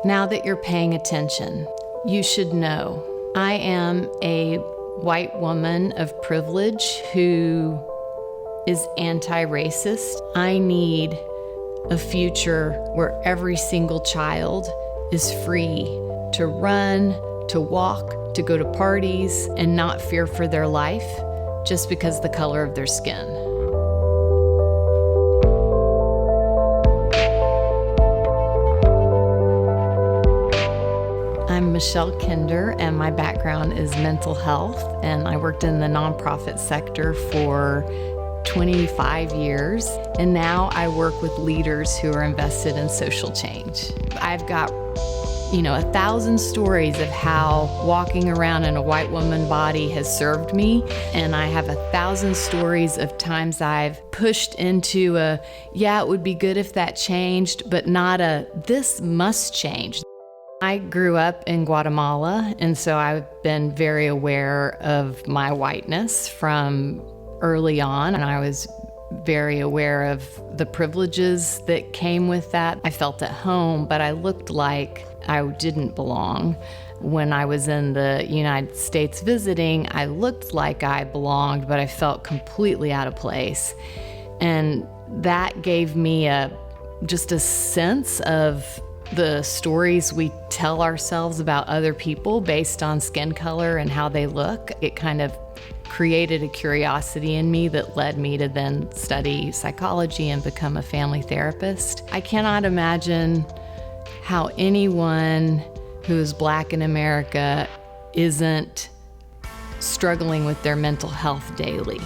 Now that you're paying attention, you should know I am a white woman of privilege who is anti-racist. I need a future where every single child is free to run, to walk, to go to parties, and not fear for their life just because of the color of their skin. I'm Michelle Kinder, and my background is mental health, and I worked in the nonprofit sector for 25 years, and now I work with leaders who are invested in social change. I've got 1,000 stories of how walking around in a white woman body has served me, and I have 1,000 stories of times I've pushed into it would be good if that changed, but not this must change. I grew up in Guatemala, and so I've been very aware of my whiteness from early on, and I was very aware of the privileges that came with that. I felt at home, but I looked like I didn't belong. When I was in the United States visiting, I looked like I belonged, but I felt completely out of place. And that gave me just a sense of the stories we tell ourselves about other people based on skin color and how they look. It kind of created a curiosity in me that led me to then study psychology and become a family therapist. I cannot imagine how anyone who is Black in America isn't struggling with their mental health daily.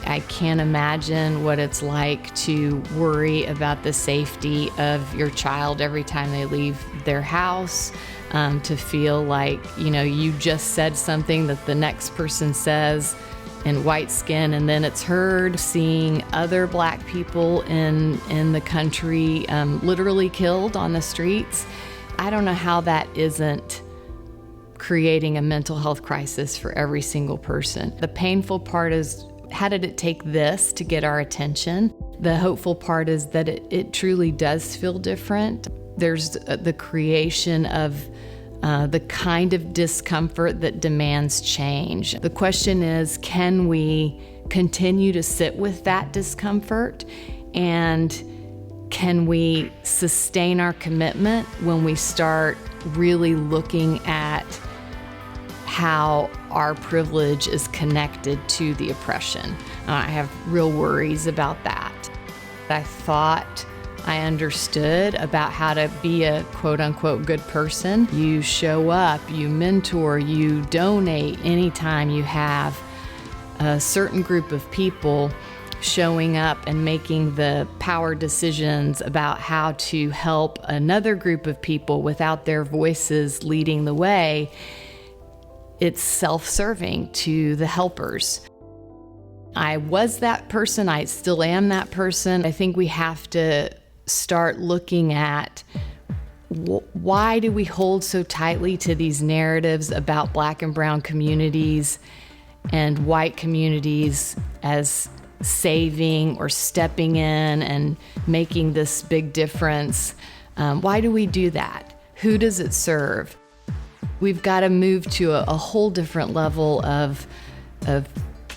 I can't imagine what it's like to worry about the safety of your child every time they leave their house, to feel like, you just said something that the next person says in white skin and then it's heard, seeing other Black people in the country literally killed on the streets. I don't know how that isn't creating a mental health crisis for every single person. The painful part is, how did it take this to get our attention? The hopeful part is that it truly does feel different. There's the creation of the kind of discomfort that demands change. The question is, can we continue to sit with that discomfort? And can we sustain our commitment when we start really looking at how our privilege is connected to the oppression? I have real worries about that. I thought I understood about how to be a quote-unquote good person. You show up, you mentor, you donate anytime you have a certain group of people showing up and making the power decisions about how to help another group of people without their voices leading the way. It's self-serving to the helpers. I was that person. I still am that person. I think we have to start looking at why do we hold so tightly to these narratives about Black and brown communities and white communities as saving or stepping in and making this big difference. Why do we do that? Who does it serve? We've got to move to a whole different level of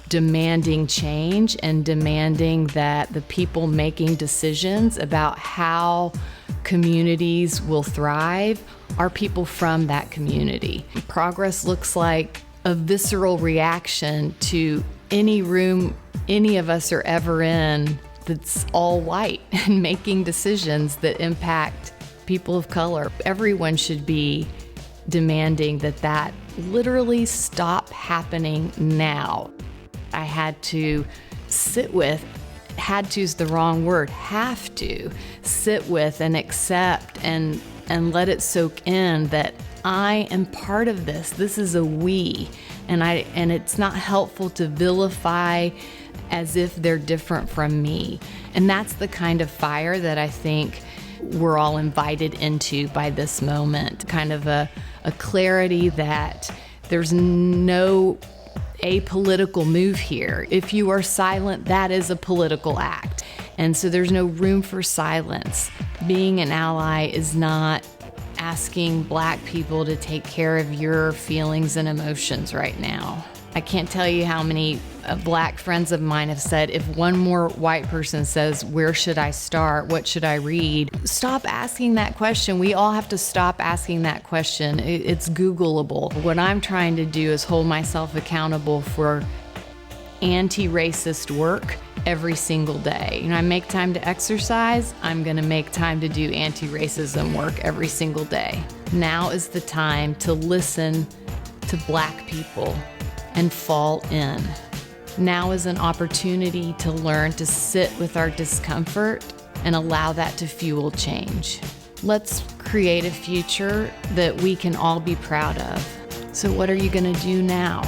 demanding change and demanding that the people making decisions about how communities will thrive are people from that community. Progress looks like a visceral reaction to any room any of us are ever in that's all white and making decisions that impact people of color. Everyone should be demanding that literally stop happening now. I had to sit with, had to is the wrong word, have to sit with and accept and let it soak in that I am part of this. This is a we, and it's not helpful to vilify as if they're different from me. And that's the kind of fire that I think we're all invited into by this moment, kind of a clarity that there's no apolitical move here. If you are silent, that is a political act. And so there's no room for silence. Being an ally is not asking Black people to take care of your feelings and emotions right now. I can't tell you how many Black friends of mine have said, if one more white person says, where should I start? What should I read? Stop asking that question. We all have to stop asking that question. It's Googleable. What I'm trying to do is hold myself accountable for anti-racist work every single day. I make time to exercise. I'm going to make time to do anti-racism work every single day. Now is the time to listen to Black people and fall in. Now is an opportunity to learn to sit with our discomfort and allow that to fuel change. Let's create a future that we can all be proud of. So what are you going to do now?